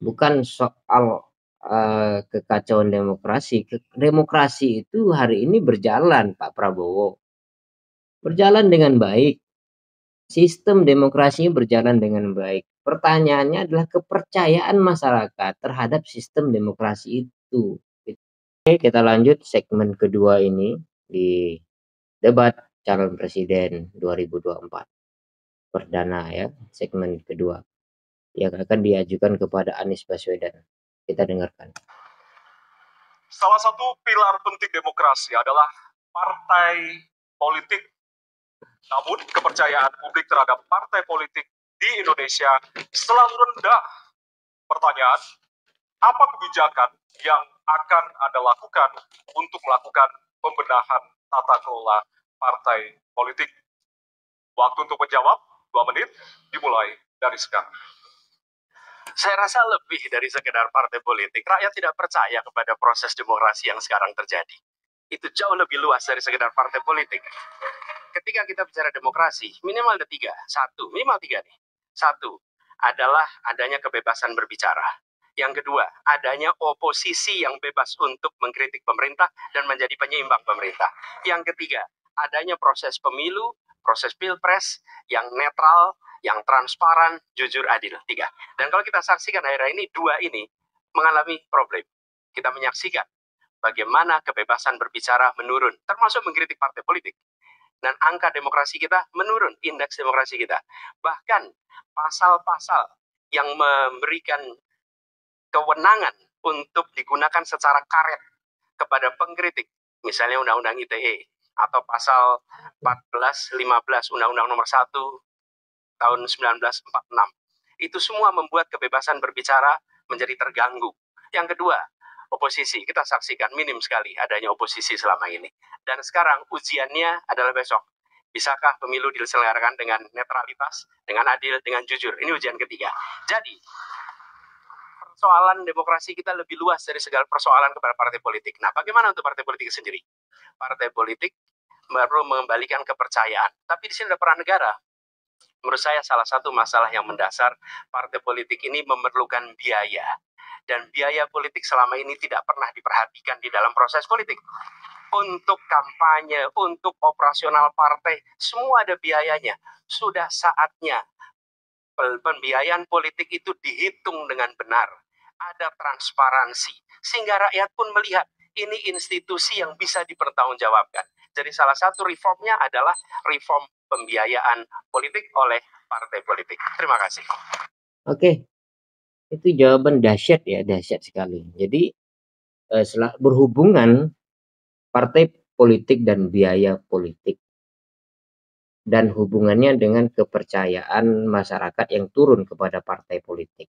bukan soal kekacauan demokrasi. Demokrasi itu hari ini berjalan, Pak Prabowo, berjalan dengan baik. Sistem demokrasinya berjalan dengan baik. Pertanyaannya adalah kepercayaan masyarakat terhadap sistem demokrasi itu. Oke, kita lanjut segmen kedua ini di debat calon presiden 2024 perdana ya, segmen kedua yang akan diajukan kepada Anies Baswedan. Kita dengarkan. Salah satu pilar penting demokrasi adalah partai politik. Namun kepercayaan publik terhadap partai politik di Indonesia selalu rendah. Pertanyaan, apa kebijakan yang akan Anda lakukan untuk melakukan pembenahan tata kelola partai politik? Waktu untuk menjawab 2 menit dimulai dari sekarang. Saya rasa lebih dari sekedar partai politik. Rakyat tidak percaya kepada proses demokrasi yang sekarang terjadi. Itu jauh lebih luas dari sekedar partai politik. Ketika kita bicara demokrasi, minimal ada 3. Minimal 3 nih. 1 adalah adanya kebebasan berbicara. Yang kedua, adanya oposisi yang bebas untuk mengkritik pemerintah dan menjadi penyeimbang pemerintah. Yang ketiga, adanya proses pemilu, proses pilpres yang netral, yang transparan, jujur, adil. 3. Dan kalau kita saksikan akhir-akhir ini, 2 ini mengalami problem. Kita menyaksikan bagaimana kebebasan berbicara menurun, termasuk mengkritik partai politik. Dan angka demokrasi kita menurun, indeks demokrasi kita. Bahkan pasal-pasal yang memberikan kewenangan untuk digunakan secara karet kepada pengkritik, misalnya Undang-Undang ITE atau pasal 14, 15 Undang-Undang Nomor 1 tahun 1946. Itu semua membuat kebebasan berbicara menjadi terganggu. Yang kedua, oposisi. Kita saksikan minim sekali adanya oposisi selama ini. Dan sekarang ujiannya adalah besok. Bisakah pemilu diselenggarakan dengan netralitas, dengan adil, dengan jujur? Ini ujian ketiga. Jadi, persoalan demokrasi kita lebih luas dari segala persoalan kepada partai politik. Nah, bagaimana untuk partai politik sendiri? Partai politik perlu mengembalikan kepercayaan. Tapi di sini ada peran negara. Menurut saya salah satu masalah yang mendasar partai politik ini memerlukan biaya. Dan biaya politik selama ini tidak pernah diperhatikan di dalam proses politik. Untuk kampanye, untuk operasional partai, semua ada biayanya. Sudah saatnya pembiayaan politik itu dihitung dengan benar. Ada transparansi. Sehingga rakyat pun melihat ini institusi yang bisa dipertanggungjawabkan. Jadi salah satu reformnya adalah reform pembiayaan politik oleh partai politik. Terima kasih. Oke, itu jawaban dahsyat ya, dahsyat sekali. Jadi berhubungan partai politik dan biaya politik dan hubungannya dengan kepercayaan masyarakat yang turun kepada partai politik.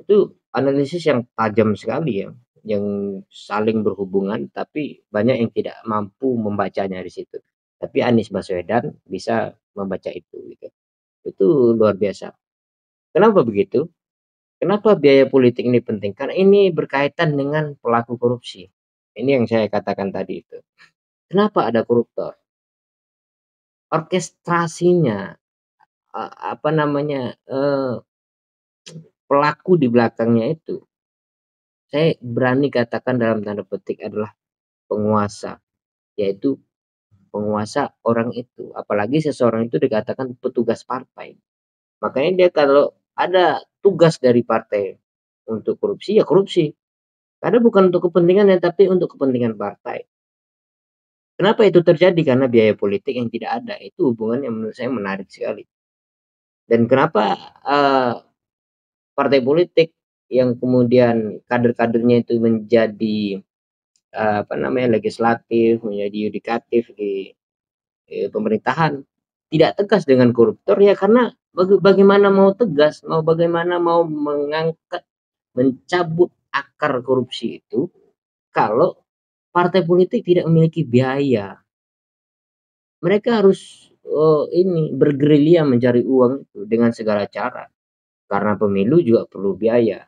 Itu analisis yang tajam sekali ya, yang saling berhubungan tapi banyak yang tidak mampu membacanya di situ. Tapi Anies Baswedan bisa membaca itu gitu. Itu luar biasa. Kenapa begitu? Kenapa biaya politik ini penting? Karena ini berkaitan dengan pelaku korupsi. Ini yang saya katakan tadi itu. Kenapa ada koruptor? Orkestrasinya, apa namanya, pelaku di belakangnya itu, saya berani katakan dalam tanda petik adalah penguasa, yaitu penguasa orang itu. Apalagi seseorang itu dikatakan petugas partai. Makanya dia kalau ada tugas dari partai untuk korupsi, ya korupsi. Karena bukan untuk kepentingannya, tapi untuk kepentingan partai. Kenapa itu terjadi? Karena biaya politik yang tidak ada. Itu hubungan yang menurut saya menarik sekali. Dan kenapa partai politik yang kemudian kader-kadernya itu menjadi apa namanya legislatif, menjadi yudikatif di pemerintahan tidak tegas dengan koruptor ya karena bagaimana mau tegas, bagaimana mau mengangkat, mencabut akar korupsi itu kalau partai politik tidak memiliki biaya. Mereka harus ini bergerilya mencari uang itu dengan segala cara. Karena pemilu juga perlu biaya.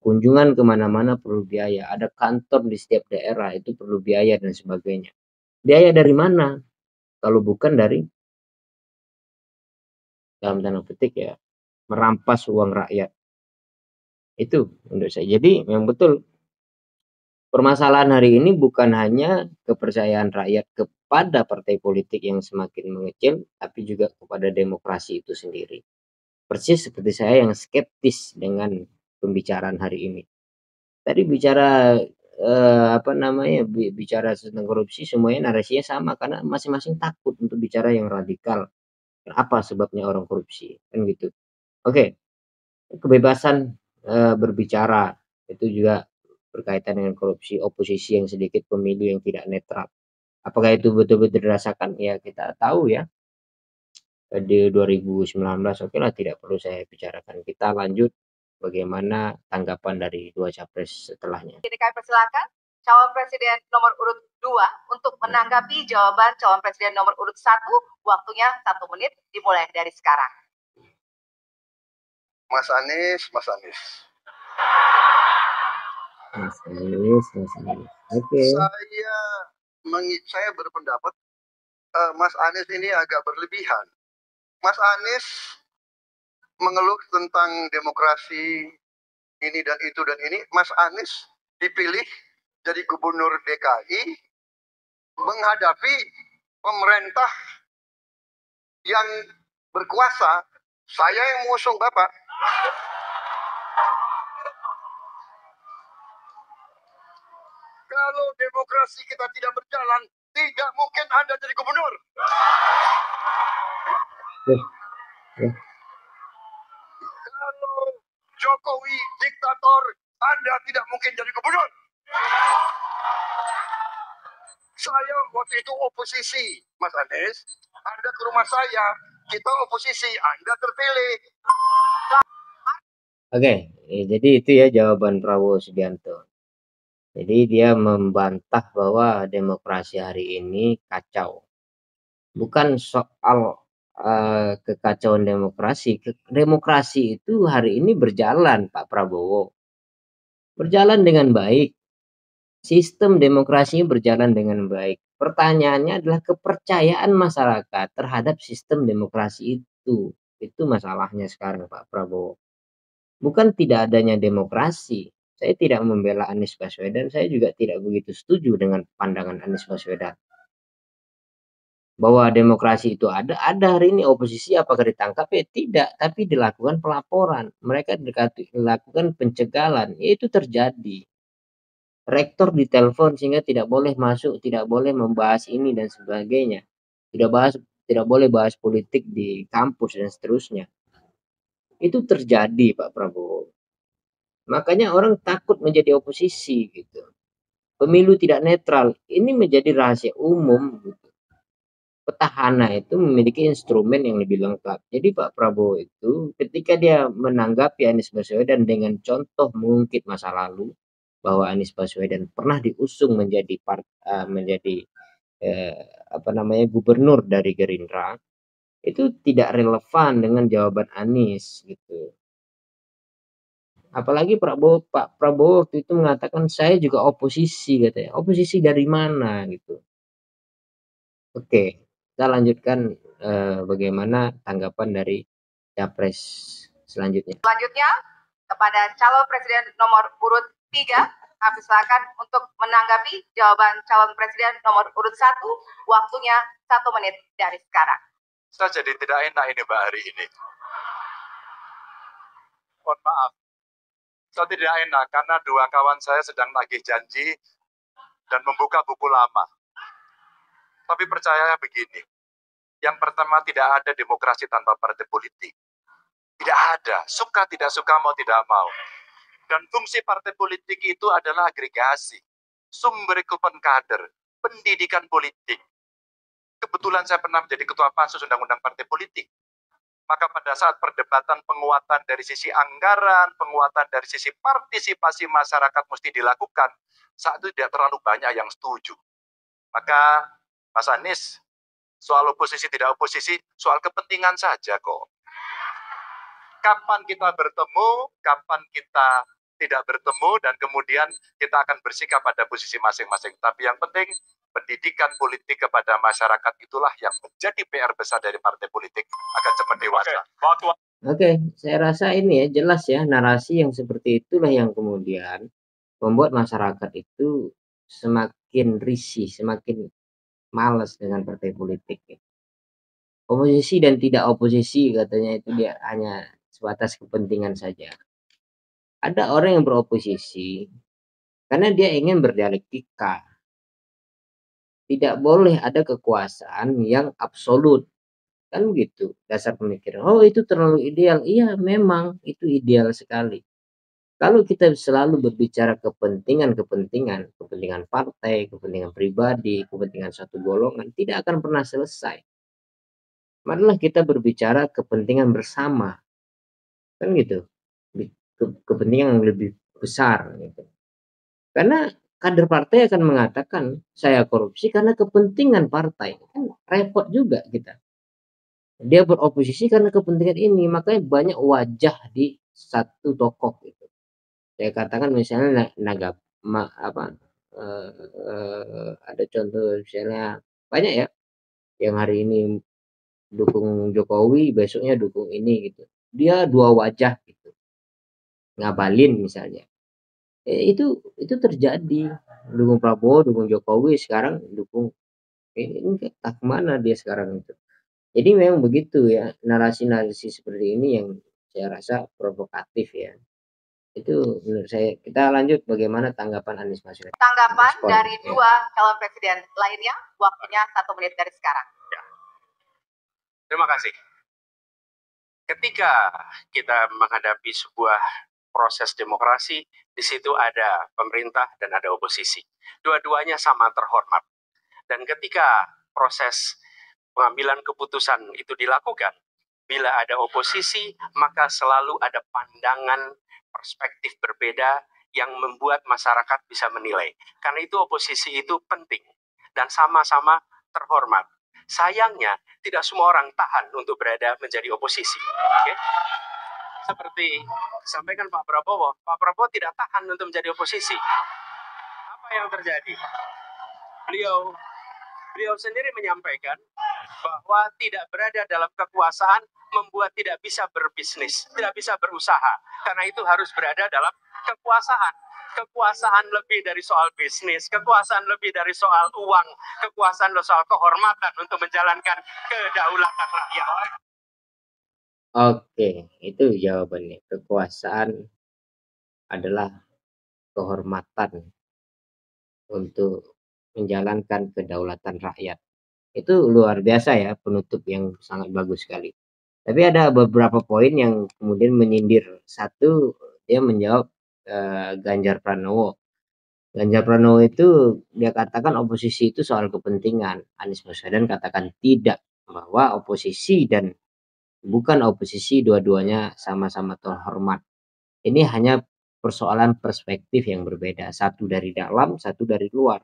Kunjungan kemana-mana perlu biaya. Ada kantor di setiap daerah itu perlu biaya dan sebagainya. Biaya dari mana? Kalau bukan dari dalam tanda petik ya merampas uang rakyat. Itu menurut saya. Jadi yang betul, permasalahan hari ini bukan hanya kepercayaan rakyat kepada partai politik yang semakin mengecil, tapi juga kepada demokrasi itu sendiri. Persis seperti saya yang skeptis dengan pembicaraan hari ini. Tadi bicara bicara tentang korupsi, semuanya narasinya sama karena masing-masing takut untuk bicara yang radikal. Apa sebabnya orang korupsi? Kan gitu. Oke, kebebasan berbicara itu juga berkaitan dengan korupsi, oposisi yang sedikit, pemilu yang tidak netral. Apakah itu betul-betul dirasakan? Ya kita tahu ya, di 2019. Oke lah, tidak perlu saya bicarakan. Kita lanjut bagaimana tanggapan dari dua capres setelahnya. Kami persilakan calon presiden nomor urut 2 untuk menanggapi jawaban calon presiden nomor urut 1. Waktunya 1 menit dimulai dari sekarang. Mas Anies. Mas Anies. Oke. Saya berpendapat Mas Anies ini agak berlebihan. Mas Anies mengeluh tentang demokrasi ini dan itu dan ini. Mas Anies dipilih jadi gubernur DKI menghadapi pemerintah yang berkuasa. Saya yang mengusung Bapak. Kalau demokrasi kita tidak berjalan, tidak mungkin Anda jadi gubernur. Kalau Jokowi diktator, Anda tidak mungkin jadi gubernur. Saya waktu itu oposisi, Mas Anies. Anda ke rumah saya, kita oposisi, Anda terpilih. Oke, jadi itu ya jawaban Prabowo Subianto. Jadi dia membantah bahwa demokrasi hari ini kacau. Bukan soal kekacauan demokrasi. Demokrasi itu hari ini berjalan, Pak Prabowo. Berjalan dengan baik. Sistem demokrasinya berjalan dengan baik. Pertanyaannya adalah kepercayaan masyarakat terhadap sistem demokrasi itu. Itu masalahnya sekarang, Pak Prabowo. Bukan tidak adanya demokrasi. Saya tidak membela Anies Baswedan, saya juga tidak begitu setuju dengan pandangan Anies Baswedan. Bahwa demokrasi itu ada hari ini. Oposisi apakah ditangkap? Ya tidak, tapi dilakukan pelaporan. Mereka dilakukan pencegahan, itu terjadi. Rektor ditelepon sehingga tidak boleh masuk, tidak boleh membahas ini dan sebagainya. Tidak boleh bahas politik di kampus dan seterusnya. Itu terjadi, Pak Prabowo. Makanya orang takut menjadi oposisi gitu. Pemilu tidak netral, ini menjadi rahasia umum gitu. Petahana itu memiliki instrumen yang lebih lengkap. Jadi Pak Prabowo itu ketika dia menanggapi Anies Baswedan dengan contoh mengungkit masa lalu, bahwa Anies Baswedan pernah diusung menjadi gubernur dari Gerindra, itu tidak relevan dengan jawaban Anies gitu. Apalagi Pak Prabowo waktu itu mengatakan saya juga oposisi katanya. Oposisi dari mana gitu. Oke, kita lanjutkan bagaimana tanggapan dari capres selanjutnya. Selanjutnya kepada calon presiden nomor urut 3, kami silakan untuk menanggapi jawaban calon presiden nomor urut 1. Waktunya 1 menit dari sekarang. Saya jadi tidak enak ini Mbak hari ini. Mohon maaf. Saya tidak enak karena dua kawan saya sedang nagih janji dan membuka buku lama. Tapi percaya begini, yang pertama tidak ada demokrasi tanpa partai politik. Tidak ada, suka tidak suka, mau tidak mau. Dan fungsi partai politik itu adalah agregasi, sumber rekrutmen kader, pendidikan politik. Kebetulan saya pernah menjadi ketua pansus undang-undang partai politik. Maka pada saat perdebatan penguatan dari sisi anggaran, penguatan dari sisi partisipasi masyarakat mesti dilakukan, saat itu tidak terlalu banyak yang setuju. Maka Mas Anies, soal oposisi tidak oposisi, soal kepentingan saja kok. Kapan kita bertemu, kapan kita tidak bertemu, dan kemudian kita akan bersikap pada posisi masing-masing. Tapi yang penting, pendidikan politik kepada masyarakat itulah yang menjadi PR besar dari partai politik agar cepat dewasa. Oke, saya rasa ini ya jelas ya, narasi yang seperti itulah yang kemudian membuat masyarakat itu semakin risih, semakin malas dengan partai politik ya. Oposisi dan tidak oposisi katanya itu dia hanya sebatas kepentingan saja. Ada orang yang beroposisi karena dia ingin berdialektika. Tidak boleh ada kekuasaan yang absolut. Kan begitu dasar pemikiran. Oh, itu terlalu ideal. Iya, memang itu ideal sekali. Kalau kita selalu berbicara kepentingan partai, kepentingan pribadi, kepentingan satu golongan, tidak akan pernah selesai. Marilah kita berbicara kepentingan bersama, kan gitu. Kepentingan yang lebih besar gitu. Karena kader partai akan mengatakan saya korupsi karena kepentingan partai. Kan repot juga kita. Dia beroposisi karena kepentingan ini, makanya banyak wajah di satu tokoh gitu. Saya katakan misalnya ada contoh misalnya banyak ya yang hari ini dukung Jokowi, besoknya dukung ini gitu. Dia dua wajah gitu. Ngabalin misalnya. Itu terjadi. Dukung Prabowo, dukung Jokowi, sekarang dukung ini tak kemana dia sekarang itu. Jadi memang begitu ya, narasi-narasi seperti ini yang saya rasa provokatif ya. Itu menurut saya. Kita lanjut, bagaimana tanggapan Anies Baswedan? Tanggapan dari dua calon presiden lainnya, waktunya 1 menit dari sekarang. Ya. Terima kasih. Ketika kita menghadapi sebuah proses demokrasi, di situ ada pemerintah dan ada oposisi. Dua-duanya sama terhormat. Dan ketika proses pengambilan keputusan itu dilakukan, bila ada oposisi, maka selalu ada pandangan perspektif berbeda yang membuat masyarakat bisa menilai. Karena itu oposisi itu penting dan sama-sama terhormat. Sayangnya, tidak semua orang tahan untuk berada menjadi oposisi. Okay? Seperti sampaikan Pak Prabowo tidak tahan untuk menjadi oposisi. Apa yang terjadi? Beliau sendiri menyampaikan bahwa tidak berada dalam kekuasaan membuat tidak bisa berbisnis, tidak bisa berusaha. Karena itu harus berada dalam kekuasaan. Kekuasaan lebih dari soal bisnis, kekuasaan lebih dari soal uang, kekuasaan soal kehormatan untuk menjalankan kedaulatan rakyat. Oke, itu jawabannya. Kekuasaan adalah kehormatan untuk menjalankan kedaulatan rakyat. Itu luar biasa ya, penutup yang sangat bagus sekali. Tapi ada beberapa poin yang kemudian menyindir. Satu, dia menjawab Ganjar Pranowo. Ganjar Pranowo itu dia katakan oposisi itu soal kepentingan. Anies Baswedan katakan tidak, bahwa oposisi dan bukan oposisi dua-duanya sama-sama terhormat. Ini hanya persoalan perspektif yang berbeda. Satu dari dalam, satu dari luar.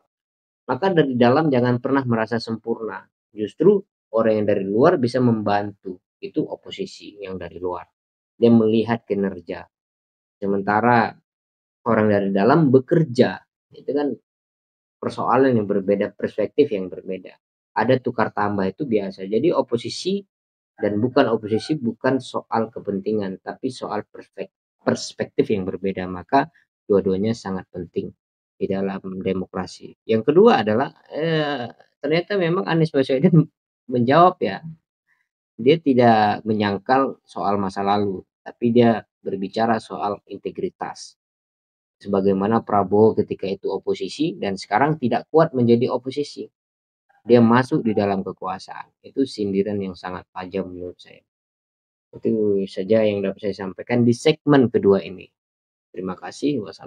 Maka dari dalam jangan pernah merasa sempurna. Justru orang yang dari luar bisa membantu. Itu oposisi yang dari luar. Dia melihat kinerja. Sementara orang dari dalam bekerja. Itu kan persoalan yang berbeda, perspektif yang berbeda. Ada tukar tambah, itu biasa. Jadi oposisi dan bukan oposisi bukan soal kepentingan, tapi soal perspektif yang berbeda. Maka dua-duanya sangat penting di dalam demokrasi. Yang kedua adalah ternyata memang Anies Baswedan menjawab ya, dia tidak menyangkal soal masa lalu, tapi dia berbicara soal integritas. Sebagaimana Prabowo ketika itu oposisi dan sekarang tidak kuat menjadi oposisi. Dia masuk di dalam kekuasaan. Itu sindiran yang sangat tajam menurut saya. Itu saja yang dapat saya sampaikan di segmen kedua ini. Terima kasih. Wassalamualaikum.